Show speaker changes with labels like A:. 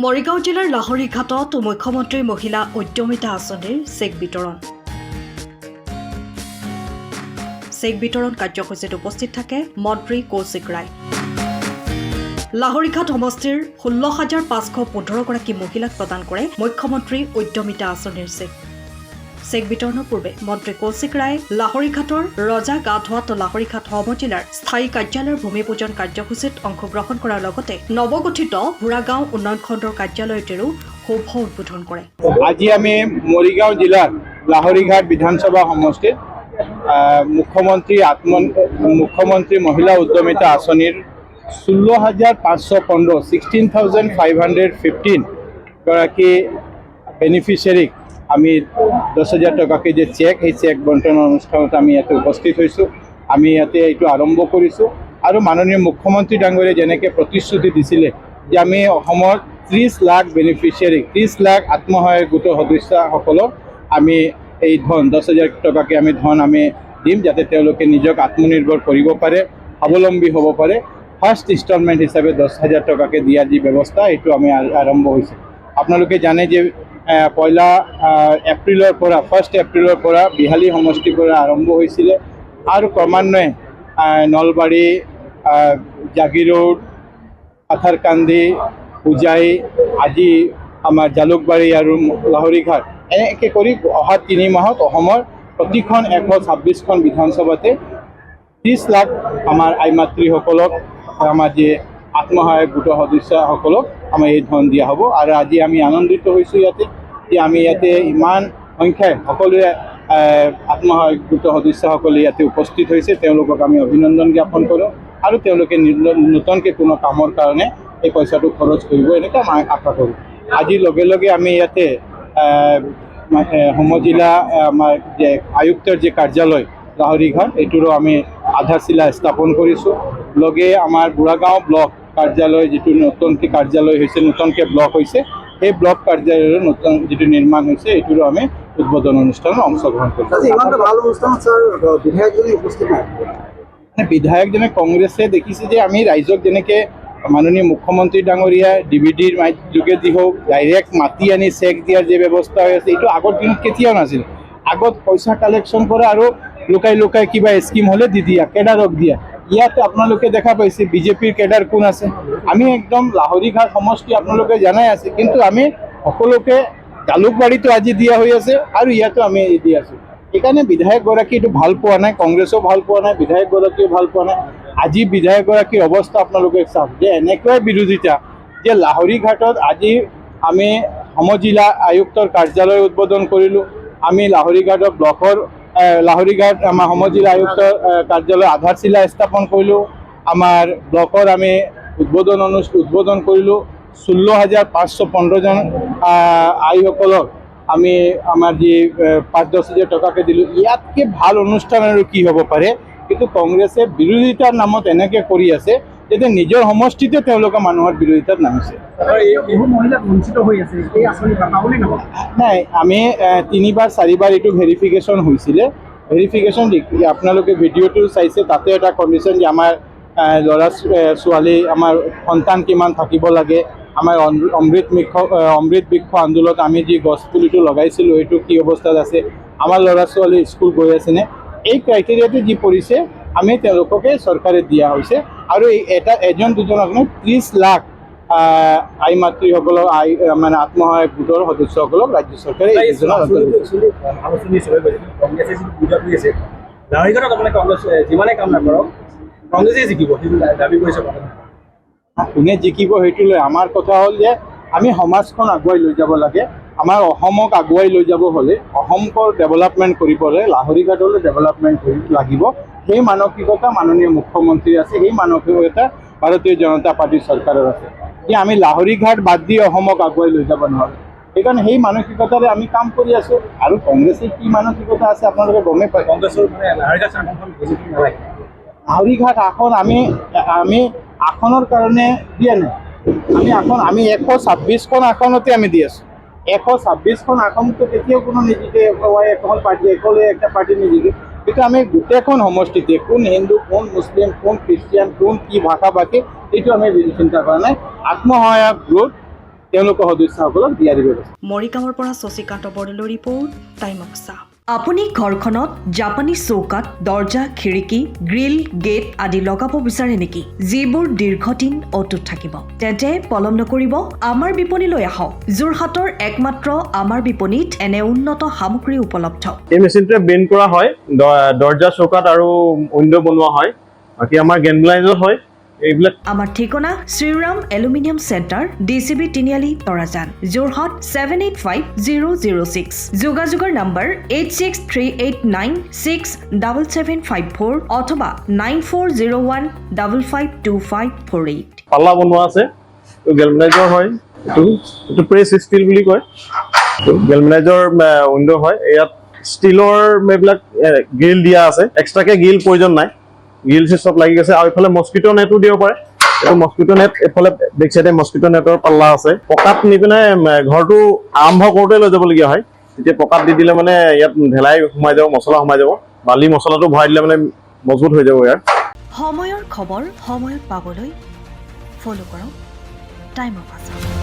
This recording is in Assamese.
A: মৰিগাঁও জিলাৰ লাহৰীঘাটত মুখ্যমন্ত্ৰী মহিলা উদ্যমিতা আঁচনিৰ চেক বিতৰণ। চেক বিতৰণ কাৰ্যসূচীত উপস্থিত থাকে মন্ত্ৰী কৌশিক ৰায়। লাহৰীঘাট সমষ্টিৰ 16,515গৰাকী মহিলাক প্ৰদান কৰে মুখ্যমন্ত্ৰী উদ্যমিতা আঁচনিৰ চেক। চেক বিতৰণৰ পূৰ্বে মন্ত্ৰী কৌশিক ৰায় লাহৰীঘাটৰ ৰজা গাঁৱত লাহৰীঘাট সমজিলাৰ স্থায়ী কাৰ্যালয়ৰ ভূমি পূজন কাৰ্যসূচীত অংশগ্ৰহণ কৰাৰ লগতে নৱগঠিত হুৰাগাঁও উন্নয়ন খণ্ডৰ কাৰ্যালয়টিৰো শুভ উদ্বোধন কৰে।
B: আজি আমি মৰিগাঁও জিলাৰ লাহৰীঘাট বিধানসভা সমষ্টিত মুখ্যমন্ত্ৰী মহিলা উদ্যমিতা আঁচনিৰ 16,515 গৰাকী বেনিফিচিয়াৰীক আমি 10,000 টকাকৈ যে চেক, সেই চেক বণ্টনৰ অনুষ্ঠানত আমি ইয়াতে উপস্থিত হৈছোঁ। আমি ইয়াতে এইটো আৰম্ভ কৰিছোঁ আৰু মাননীয় মুখ্যমন্ত্ৰী ডাঙৰীয়াই যেনেকৈ প্ৰতিশ্ৰুতি দিছিলে যে আমি অসমৰ 30 লাখ বেনিফিচিয়াৰী, 30 লাখ আত্মসহায়ক গোটৰ সদস্যসকলক আমি এই ধন 10,000 টকাকৈ আমি ধন আমি দিম, যাতে তেওঁলোকে নিজক আত্মনিৰ্ভৰ কৰিব পাৰে, স্বাৱলম্বী হ'ব পাৰে। ফাৰ্ষ্ট ইনষ্টলমেণ্ট হিচাপে 10,000 টকাকৈ দিয়া যি ব্যৱস্থা, এইটো আমি আৰম্ভ হৈছে। আপোনালোকে জানে যে 1 এপ্ৰিলৰ পৰা বিহালী সমষ্টিৰ পৰা আৰম্ভ হৈছিলে আৰু ক্ৰমান্বয়ে নলবাৰী, জাগিৰোড, পাথাৰকান্দি, হোজাই, আজি আমাৰ জালুকবাৰী আৰু লাহৰীঘাট, এনেকৈ কৰি অহা 3 মাহত অসমৰ প্ৰতিখন 126খন বিধানসভাতে 30 লাখ আমাৰ আই মাতৃসকলক, আমাৰ যি আত্মসহায়ক গোটৰ সদস্যসকলক আমাৰ এই ধন দিয়া হ'ব। আৰু আজি আমি আনন্দিত হৈছোঁ ইয়াতে যে আমি ইয়াতে ইমান সংখ্যাই সকলোৱে আত্মসহায়ক গোটৰ সদস্যসকলে ইয়াতে উপস্থিত হৈছে। তেওঁলোকক আমি অভিনন্দন জ্ঞাপন কৰোঁ আৰু তেওঁলোকে নতুনকৈ কোনো কামৰ কাৰণে এই পইচাটো খৰচ কৰিব, এনেকৈ মই আশা কৰোঁ। আজিৰ লগে লগে আমি ইয়াতে সমজিলা আমাৰ যে আয়ুক্তৰ যে কাৰ্যালয় লাহৰীঘাট, এইটোৰো আমি আধাৰশিলা স্থাপন কৰিছোঁ। লগে আমাৰ বুঢ়াগাঁও ব্লক কাৰ্যালয়, যিটো নতুনকৈ কাৰ্যালয় হৈছে, নতুনকৈ ব্লক হৈছে, সেই ব্লক কাৰ্যালয়ৰ নতুন যিটো নিৰ্মাণ হৈছে, এইটোৰো আমি উদ্বোধন অনুষ্ঠানত অংশগ্ৰহণ কৰিছোঁ। বিধায়কজনে কংগ্ৰেছে দেখিছে যে আমি ৰাইজক যেনেকৈ মাননীয় মুখ্যমন্ত্ৰী ডাঙৰীয়া ডিভিডিৰ যোগেদি হওক ডাইৰেক্ট মাতি আনি চেক দিয়াৰ যে ব্যৱস্থা হৈ আছে, এইটো আগৰ দিনত কেতিয়াও নাছিল। আগত পইচা কালেকশ্যন কৰা আৰু লুকাই লুকাই কিবা স্কিম হ'লে দি দিয়া, কেডাৰক দিয়া। ইয়াতে আপোনালোকে দেখা পাইছে বিজেপিৰ কেডাৰ কোন আছে। আমি একদম লাহৰীঘাট সমষ্টি আপোনালোকে জানাই আছে, কিন্তু আমি সকলোকে জালুকবাৰীতো আজি দিয়া হৈ আছে আৰু ইয়াতো আমি দি আছোঁ। সেইকাৰণে বিধায়কগৰাকী এইটো ভাল পোৱা নাই, কংগ্ৰেছেও ভাল পোৱা নাই, বিধায়কগৰাকীয়েও ভাল পোৱা নাই। আজি বিধায়কগৰাকীৰ অৱস্থা আপোনালোকে চাওক যে এনেকুৱাই বিৰোধিতা যে লাহৰীঘাটত আজি আমি সমজিলা আয়ুক্তৰ কাৰ্যালয় উদ্বোধন কৰিলোঁ। আমি লাহৰীঘাটৰ ব্লকৰ লাহৰীঘাট আমাৰ সমজিলা আয়ুক্তৰ কাৰ্যালয় আধাৰশিলা স্থাপন কৰিলোঁ। আমাৰ ব্লকৰ আমি উদ্বোধন কৰিলোঁ। 16,515জন আইসকলক আমি আমাৰ যি 5-10,000 টকাকৈ দিলোঁ। ইয়াতকৈ ভাল অনুষ্ঠান আৰু কি হ'ব পাৰে? কিন্তু কংগ্ৰেছে বিৰোধিতাৰ নামত এনেকৈ কৰি আছে যাতে নিজৰ সমষ্টিতে তেওঁলোকে মানুহৰ বিৰোধিতাত নামিছে। নাই, আমি 3-4বাৰ এইটো ভেৰিফিকেশ্যন হৈছিলে। ভেৰিফিকেশ্যন আপোনালোকে ভিডিঅ'টো চাইছে, তাতে এটা কণ্ডিশ্যন যে আমাৰ ল'ৰা ছোৱালী, আমাৰ সন্তান কিমান থাকিব লাগে, আমাৰ অমৃত বৃক্ষ আন্দোলনত আমি যি গছপুলিটো লগাইছিলোঁ সেইটো কি অৱস্থাত আছে, আমাৰ ল'ৰা ছোৱালী স্কুল গৈ আছেনে, এই ক্ৰাইটেৰিয়াটো যি পৰিছে আমি তেওঁলোককে চৰকাৰে দিয়া হৈছে। আৰু এজন দুজনক 30 লাখ আই মাতৃসকলক, মানে আত্মসহায়ক গোটৰ সদস্যসকলক ৰাজ্য চৰকাৰে কোনে জিকিব সেইটো লৈ আমাৰ কথা হ'ল যে আমি সমাজখন আগুৱাই লৈ যাব লাগে। আমাৰ অসমক আগুৱাই লৈ যাব হ'লে, অসমক ডেভেলপমেণ্ট কৰিবলৈ লাহৰীঘাটলৈ ডেভেলপমেণ্ট লাগিব। সেই মানসিকতা মাননীয় মুখ্যমন্ত্ৰী আছে, সেই মানসিকতা ভাৰতীয় জনতা পাৰ্টীৰ চৰকাৰৰ আছে যে আমি লাহৰীঘাট বাদ দি অসমক আগুৱাই লৈ যাব নোৱাৰোঁ। সেইকাৰণে সেই মানসিকতাৰে আমি কাম কৰি আছোঁ। আৰু কংগ্ৰেছে কি মানসিকতা আছে আপোনালোকে গমেই পায়। কংগ্ৰেছৰ লাহৰীঘাট আসন আমি আসনৰ কাৰণে দিয়া নাই। আমি 126খন আসনতে আমি দি আছোঁ। 126খন আসনটো কেতিয়াও কোনো নিজিকে, এখন পাৰ্টি একটা পাৰ্টি নিজিকে। কিন্তু আমি গোটেইখন সমষ্টিতে কোন হিন্দু, কোন মুছলিম, কোন খ্ৰীষ্টিয়ান, কোন কি ভাষা ভাষী, এইটো আমি চিন্তা কৰা নাই। আত্মসহায়ক গোট তেওঁলোকৰ সদস্যসকলক দিয়াৰ ব্যৱস্থা।
A: মৰিগাঁৱৰ পৰা শশীকান্ত বৰদলৈৰ ৰিপৰ্ট টাইম অফ চাহ। আপুনি ঘৰখনত জাপানী চৌকাত দৰ্জা খিৰিকী গ্ৰিল গেট আদি লগাব বিচাৰে নেকি যিবোৰ দীৰ্ঘদিন অটুট থাকিব তেন্তে পলম নকৰিব আমাৰ বিপণীলৈ আহক যোৰহাটৰ একমাত্ৰ আমাৰ বিপণীত এনে উন্নত সামগ্ৰী উপলব্ধ
C: এই মেচিনটোৱে বেণ্ড কৰা হয় দৰ্জা চৌকাত আৰু উইণ্ডো বনোৱা হয় বাকি আমাৰ গেনলাইজৰ হয় এইবিলাক
A: আমাৰ ঠিকনা শ্ৰীৰাম এলুমিনিয়াম চেণ্টাৰ ডিচিবি তিনিআলি তৰাজান যোৰহাট 785006 যোগাযোগৰ নম্বৰ 8638967754 অথবা 9401552548
C: পাল্লা বনোৱা আছে গেলভেনাইজৰ হয় এইটো প্ৰেছ ষ্টিল বুলি কয় গেলভেনাইজৰ উইণ্ডো হয় ইয়াত ষ্টিলৰ এইবিলাক গ্ৰিল দিয়া আছে এক্সট্ৰাকে গ্ৰিল প্ৰয়োজন নাই গ্ৰিল চিষ্টম লাগি গৈছে আৰু ইফালে মস্কিটো নেটো দিব পাৰে এইটো মস্কিটো নেট এফালে বেক চাইডে মস্কিটো নেটৰ পাল্লা আছে পকাত নি পিনে ঘৰটো আৰম্ভ কৰোঁতে লৈ যাবলগীয়া হয় তেতিয়া পকাত দি দিলে মানে ইয়াত ঢেলাই সোমাই যাব মছলা সোমাই যাব বালি মছলাটো ভৰাই দিলে মানে মজবুত হৈ যাব ইয়াৰ
A: সময়ৰ খবৰ সময়ত পাবলৈ ফলো কৰক টাইম অফ আছাম।